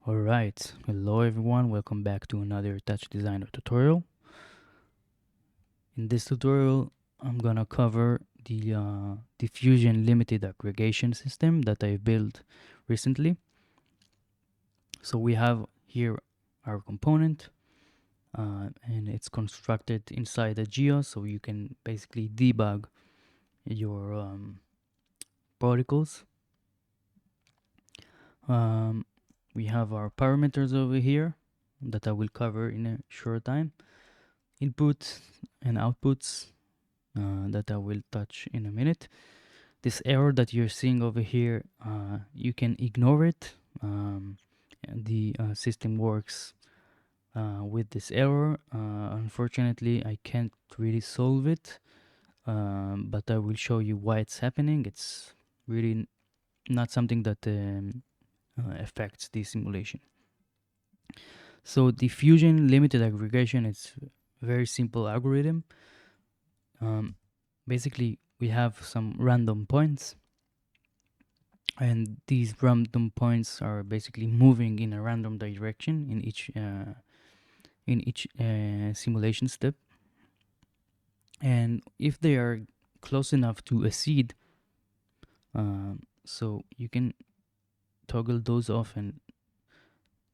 Alright, hello everyone, welcome back to another TouchDesigner tutorial. In this tutorial, I'm gonna cover the Diffusion Limited Aggregation system that I built recently. So we have here our component, and it's constructed inside a geo, so you can basically debug your particles. We have our parameters over here that I will cover in a short time. Inputs and outputs that I will touch in a minute. This error that you're seeing over here, you can ignore it. The system works with this error. Unfortunately, I can't really solve it, but I will show you why it's happening. It's really not something that affects the simulation. So diffusion limited aggregation is a very simple algorithm. Basically, we have some random points, and these random points are basically moving in a random direction in each simulation step. And if they are close enough to a seed, so you can toggle those off and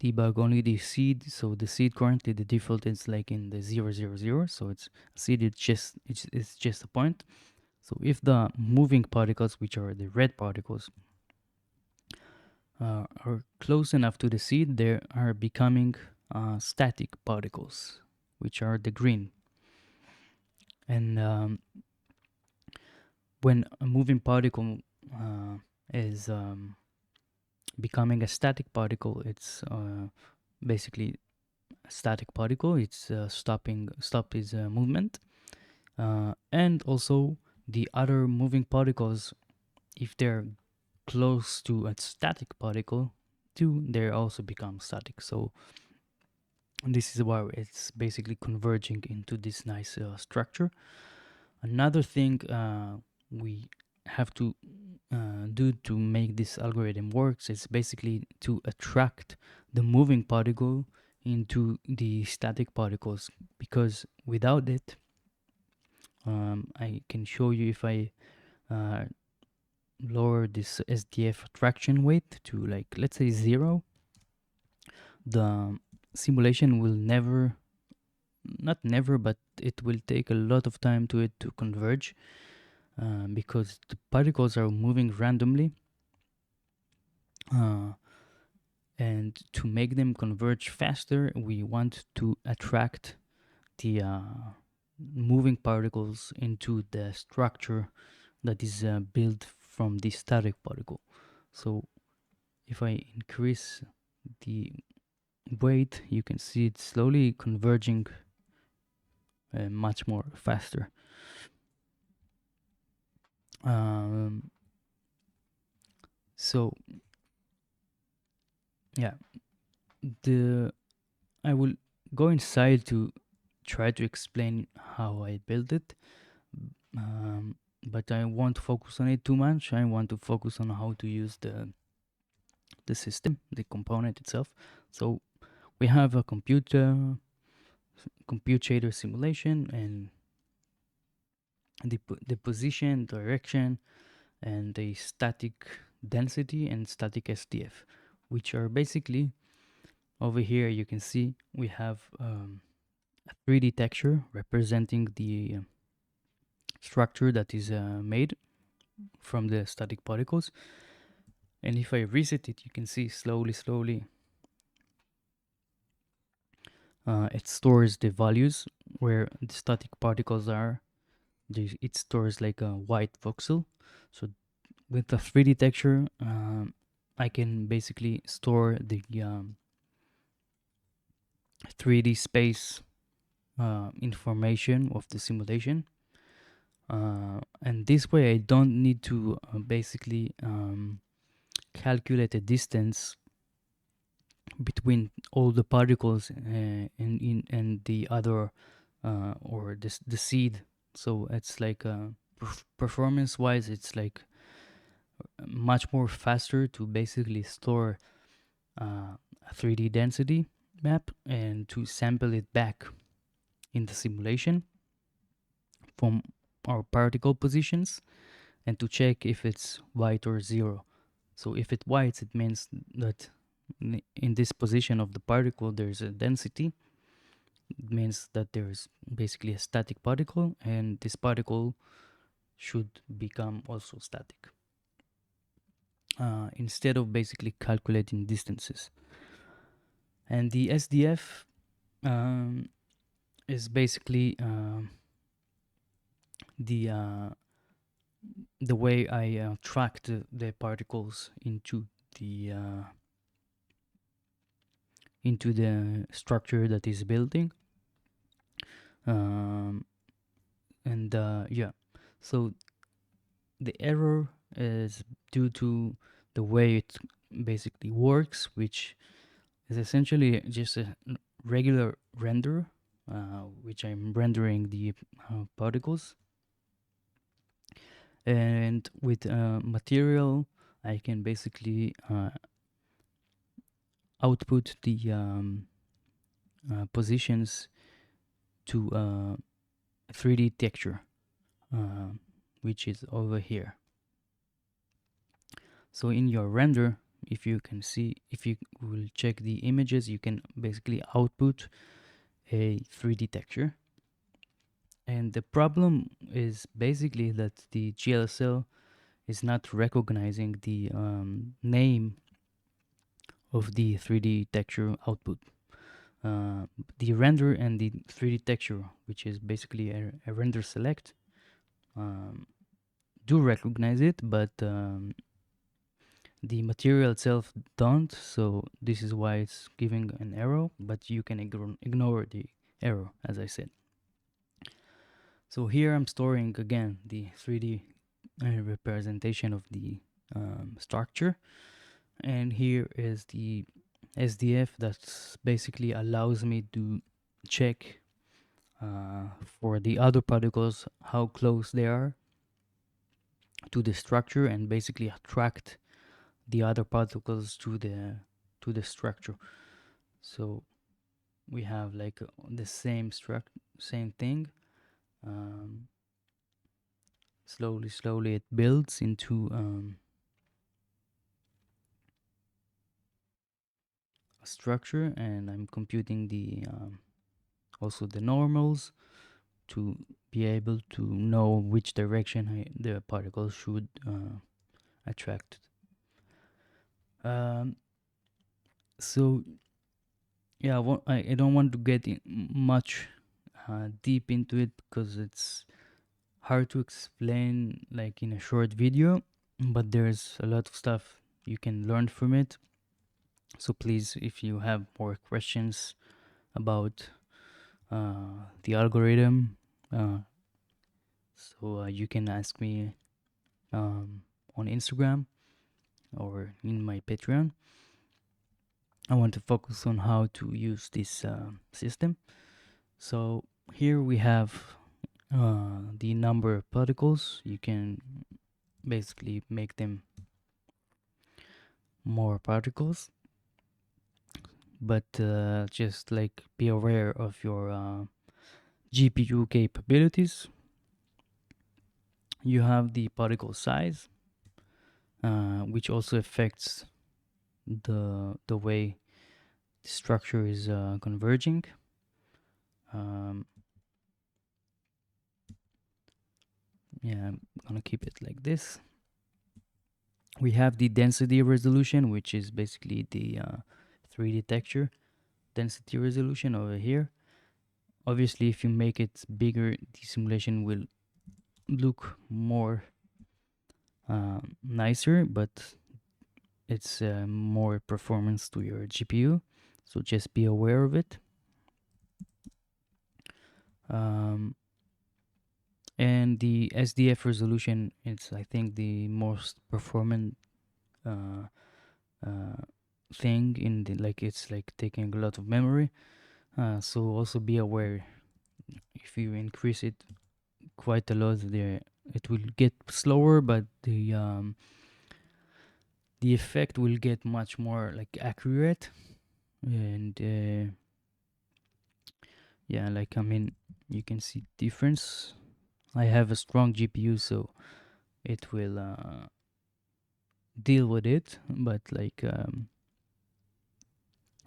debug only the seed. So the seed currently the default is like in the 000, so it's a seed. It's just a point. So if the moving particles, which are the red particles, are close enough to the seed, they are becoming static particles, which are the green. And when a moving particle is becoming a static particle, it's basically a static particle. It's stop is movement, and also the other moving particles, if they're close to a static particle too, they also become static. So this is why it's basically converging into this nice structure. Another thing we have to do to make this algorithm works is basically to attract the moving particle into the static particles, because without it, I can show you, if I uh, lower this SDF attraction weight to, like, let's say 0, the simulation will never, not never, but it will take a lot of time to it to converge, because the particles are moving randomly, and to make them converge faster, we want to attract the moving particles into the structure that is built from the static particle. So if I increase the weight, you can see it slowly converging much more faster. So yeah, I will go inside to try to explain how I built it, but I won't focus on it too much. I want to focus on how to use the system, the component itself. So we have a compute shader simulation, and the position, direction, and the static density and static SDF, which are basically over here. You can see we have a 3D texture representing the structure that is made from the static particles. And if I reset it, you can see slowly it stores the values where the static particles are. It stores like a white voxel. So with the 3D texture, I can basically store the 3D space information of the simulation. And this way I don't need to basically calculate a distance between all the particles and the other or the seed. So it's like performance wise, it's like much more faster to basically store a 3D density map and to sample it back in the simulation from our particle positions and to check if it's white or zero. So if it's white, it means that in this position of the particle there's a density. It means that there's basically a static particle, and this particle should become also static. Instead of basically calculating distances. And the SDF is basically the way I track the particles into the structure that is building. And yeah, so the error is due to the way it basically works, which is essentially just a regular render, which I'm rendering the particles. And with material, I can basically output the positions to a 3D texture, which is over here. So in your render, if you will check the images, you can basically output a 3D texture. And the problem is basically that the GLSL is not recognizing the name of the 3D texture output. The render and the 3D texture, which is basically a render select, do recognize it, but the material itself don't. So this is why it's giving an error, but you can ignore the error, as I said. So here I'm storing again the 3D representation of the structure, and here is the SDF that basically allows me to check for the other particles how close they are to the structure, and basically attract the other particles to the structure. So we have like the same same thing. Slowly it builds into a structure, and I'm computing the also the normals to be able to know which direction the particles should attract. So yeah, I don't want to get much deep into it because it's hard to explain like in a short video, but there's a lot of stuff you can learn from it. So please, if you have more questions about the algorithm, so you can ask me on Instagram or in my Patreon. I want to focus on how to use this system. So here we have the number of particles. You can basically make them more particles, but just like be aware of your GPU capabilities. You have the particle size, which also affects the way the structure is converging. Yeah, I'm gonna keep it like this. We have the density resolution, which is basically the 3D texture density resolution over here. Obviously, if you make it bigger, the simulation will look more nicer, but it's more performance to your GPU. So just be aware of it. And the SDF resolution, it's I think the most performant thing in the it's like taking a lot of memory. So also be aware, if you increase it quite a lot, there it will get slower, but the effect will get much more like accurate. and yeah, like I mean, you can see difference. I have a strong GPU, so it will deal with it, but like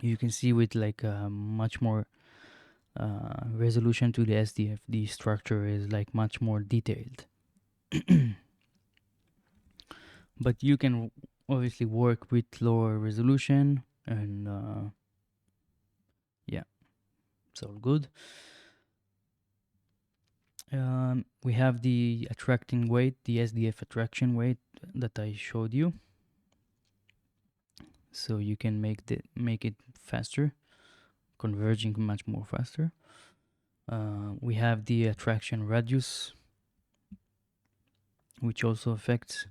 you can see with like much more resolution to the SDF, the structure is like much more detailed. But you can obviously work with lower resolution, and yeah, it's all good. We have the attracting weight, the SDF attraction weight that I showed you, so you can make it faster, converging much more faster. We have the attraction radius, which also affects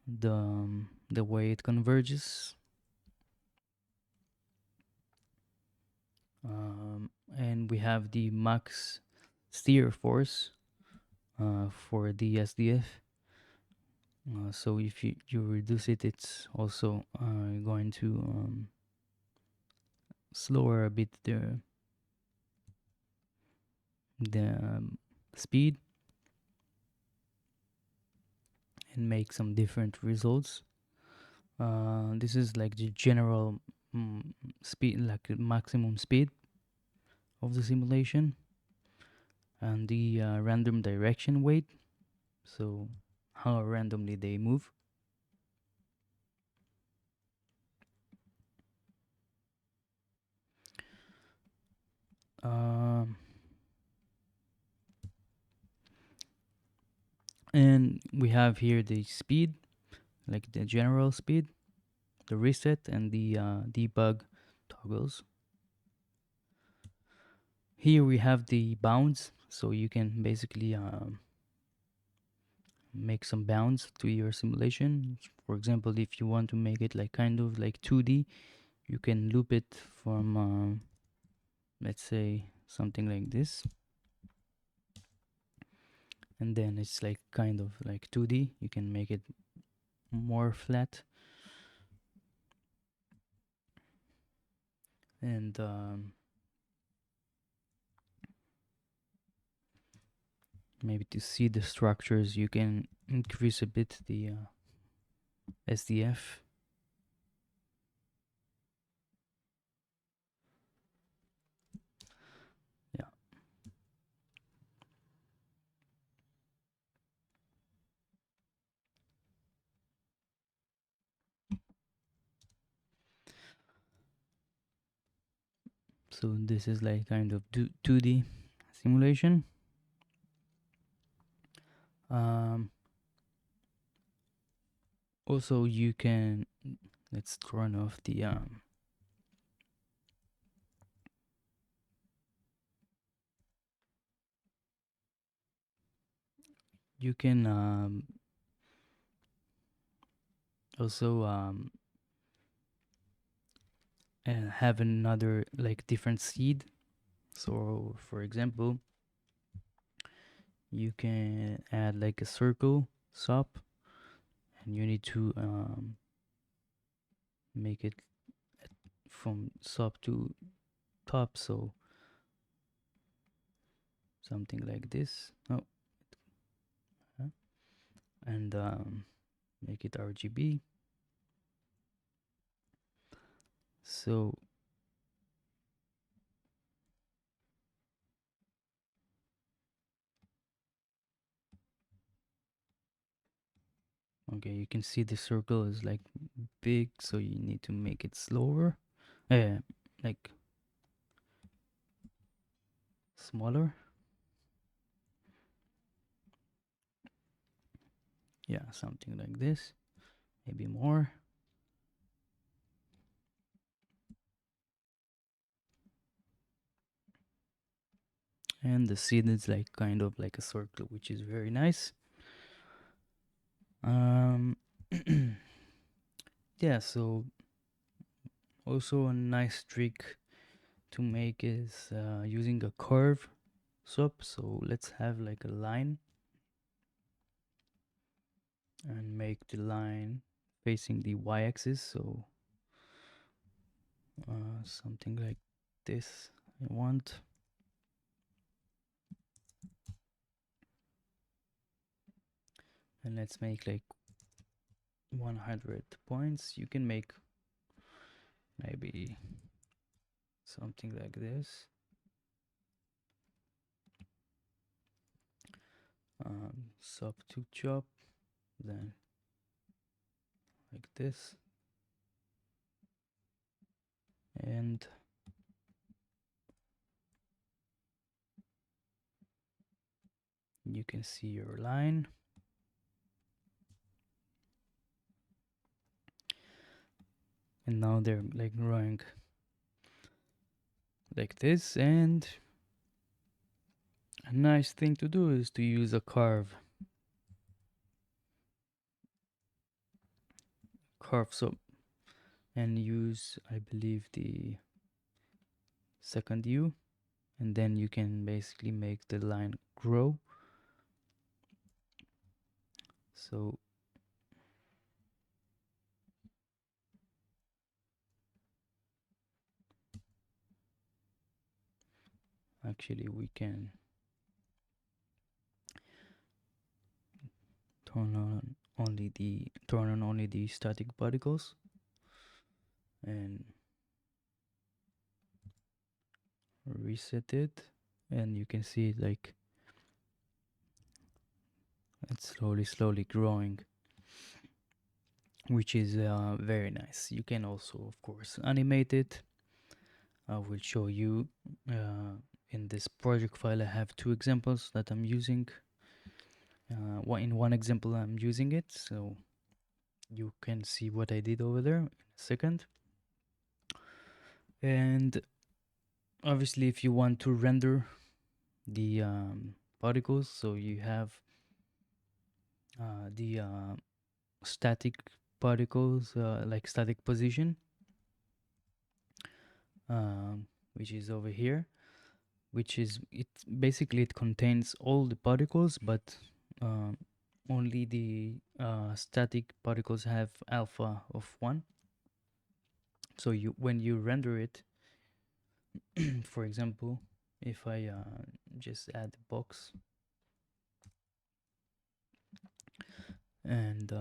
the way it converges. And we have the max steer force for the SDF. So if you reduce it, it's also going to slower a bit the speed and make some different results. This is like the general speed, like the maximum speed of the simulation, and the random direction weight, so how randomly they move. Um, and we have here the speed, like the general speed, the reset, and the debug toggles. Here we have the bounds, so you can basically make some bounds to your simulation. For example, if you want to make it like kind of like 2D, you can loop it from let's say something like this, and then it's like kind of like 2D. You can make it more flat, and maybe to see the structures you can increase a bit the SDF. Yeah, so this is like kind of 2D simulation. um, Also you can, let's turn off the you can also have another like different seed. So for example, you can add like a circle SOP, and you need to make it from SOP to top, so something like this. Oh, and make it RGB. So okay, you can see the circle is like big, so you need to make it slower, like smaller. Yeah, something like this, maybe more. And the seed is like kind of like a circle, which is very nice. um yeah, so also a nice trick to make is using a curve SOP. So let's have like a line and make the line facing the y-axis. So something like this I want. And let's make like 100 points. You can make maybe something like this. Sub to chop, then like this, and you can see your line. And now they're like growing like this, and a nice thing to do is to use a curve. So and use, I believe, the second U, and then you can basically make the line grow. So actually we can turn on only the static particles and reset it, and you can see like it's slowly growing, which is very nice. You can also of course animate it. I will show you in this project file. I have two examples that I'm using. In one example I'm using it, so you can see what I did over there in a second. And obviously if you want to render the particles, so you have the static particles, like static position, which is over here, which is it basically it contains all the particles, but um, only the static particles have alpha of 1. So you when you render it, for example, if I just add a box and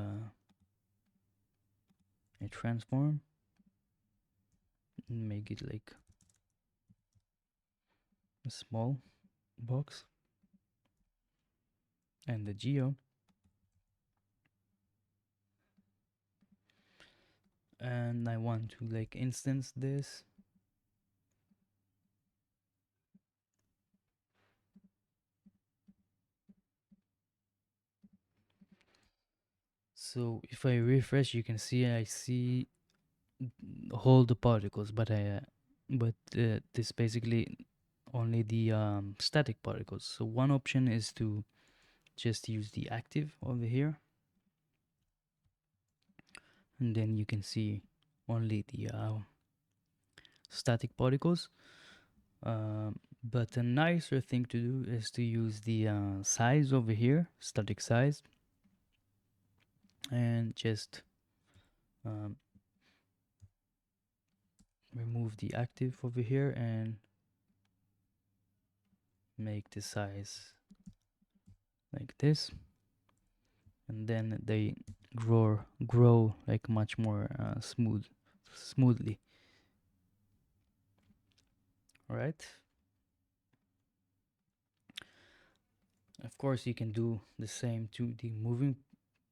I transform, make it like a small box, and the geo, and I want to like instance this. So if I refresh, you can see I see all the particles, but this basically only the static particles. So one option is to just use the active over here, and then you can see only the static particles. But a nicer thing to do is to use the size over here, static size, and just um, remove the active over here and make the size like this, and then they grow like much more smoothly. All right. Of course, you can do the same to the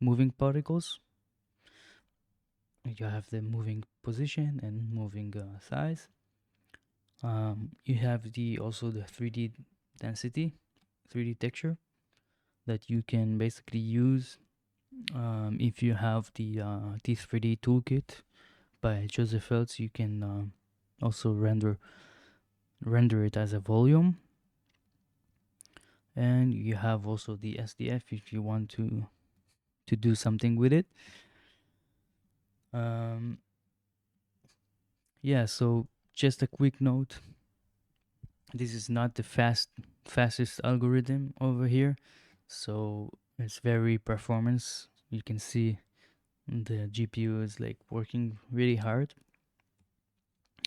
moving particles. You have the moving position and moving size. You have the also the 3D density, 3D texture that you can basically use if you have the T3D toolkit by Joseph Feltz. You can also render it as a volume, and you have also the SDF if you want to do something with it. Yeah, so just a quick note, this is not the fastest algorithm over here, so it's very performance. You can see the GPU is like working really hard.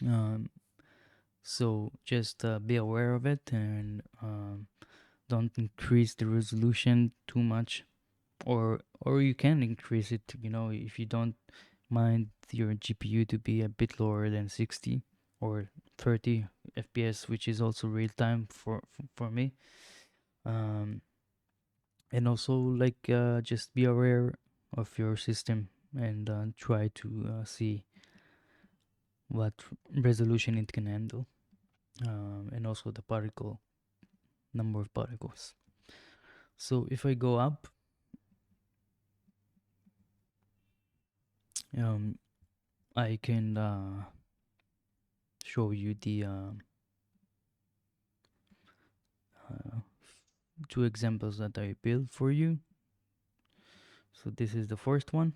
Um, so just be aware of it, and don't increase the resolution too much, or you can increase it, if you don't mind your GPU to be a bit lower than 60 or 30 FPS, which is also real time for me. um and also, like, just be aware of your system, and try to see what resolution it can handle, and also the particle number of particles. So if I go up, um, I can show you the uh, two examples that I built for you. So this is the first one.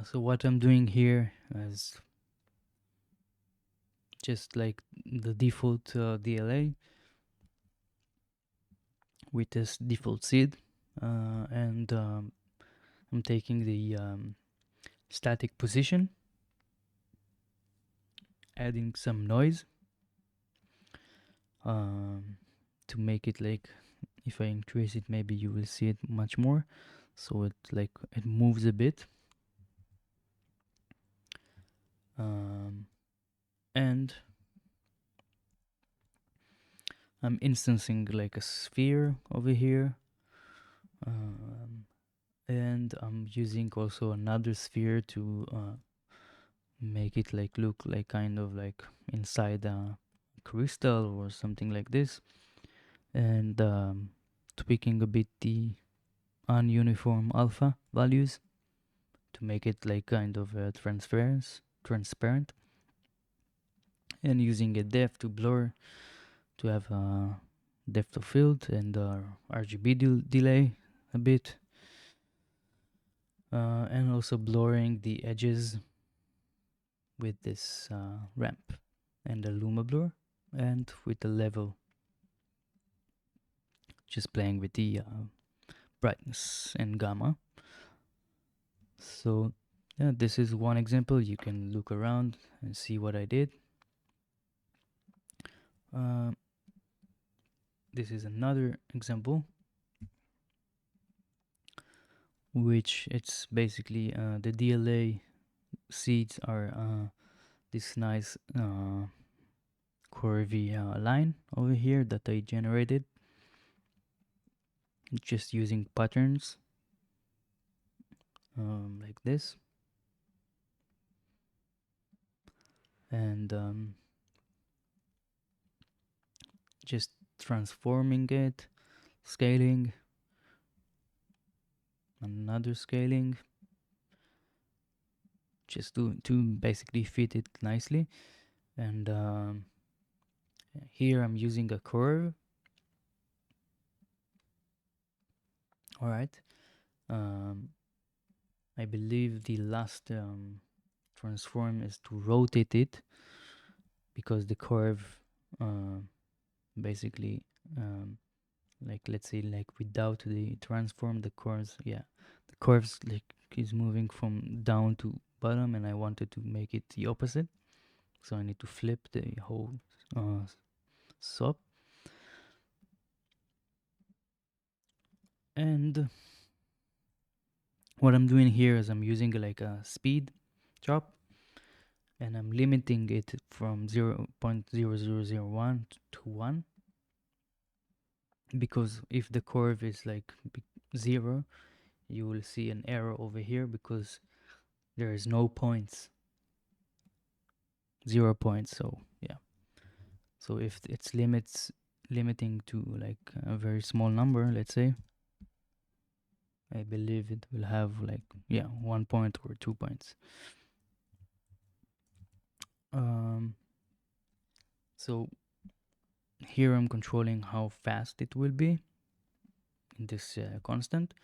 So what I'm doing here is just like the default DLA with this default seed, and I'm taking the static position, adding some noise um, to make it like, if I increase it, maybe you will see it much more. So it moves a bit, and I'm instancing like a sphere over here, um, and I'm using also another sphere to make it like look like kind of like inside a crystal or something like this, and tweaking a bit the ununiform alpha values to make it like kind of transparent, and using a depth to blur to have a depth of field, and RGB delay a bit, and also blurring the edges with this ramp and the luma blur, and with the level, just playing with the brightness and gamma. So yeah, this is one example. You can look around and see what I did. uh, this is another example, which it's basically the DLA seeds are this nice curvy line over here that I generated just using patterns, like this, and just transforming it, scaling, another scaling, just to basically fit it nicely. And here I'm using a curve. All right. um, I believe the last transform is to rotate it, because the curve uh, basically, like, let's say, like, without the transform, the curves, yeah, the curves like is moving from down to bottom, and I wanted to make it the opposite, so I need to flip the whole uh, sub. And what I'm doing here is I'm using like a speed chop, and I'm limiting it from 0.0001 to 1, because if the curve is like 0, you will see an error over here, because there is no points, 0 points. So yeah, so if it's limiting to like a very small number, let's say, I believe it will have like, yeah, 1 point or 2 points. um so here I'm controlling how fast it will be in this constant,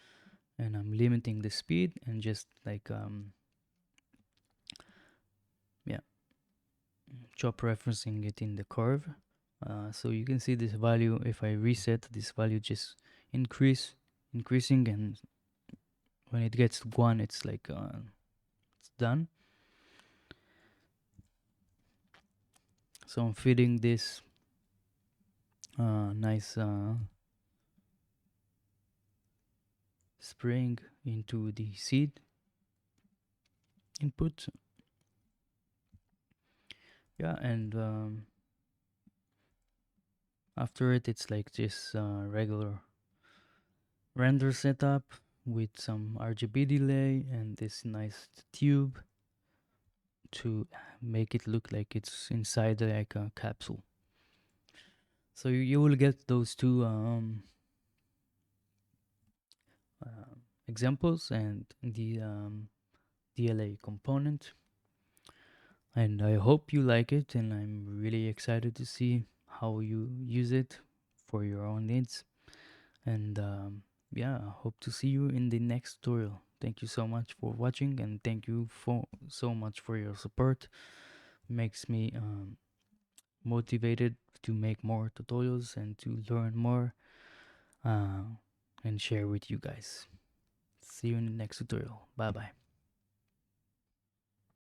and I'm limiting the speed, and just like yeah, chop referencing it in the curve. So you can see this value, if I reset this value, just increasing, and when it gets to 1, it's like it's done. So I'm feeding this nice spring into the seed input. Yeah, and after it, it's like this regular render setup with some RGB delay and this nice tube to make it look like it's inside like a capsule. So you will get those two examples and the DLA component. And I hope you like it, and I'm really excited to see how you use it for your own needs. And yeah, I hope to see you in the next tutorial. Thank you so much for watching, and thank you for so much for your support. Makes me motivated to make more tutorials and to learn more uh, and share with you guys. See you in the next tutorial. Bye bye.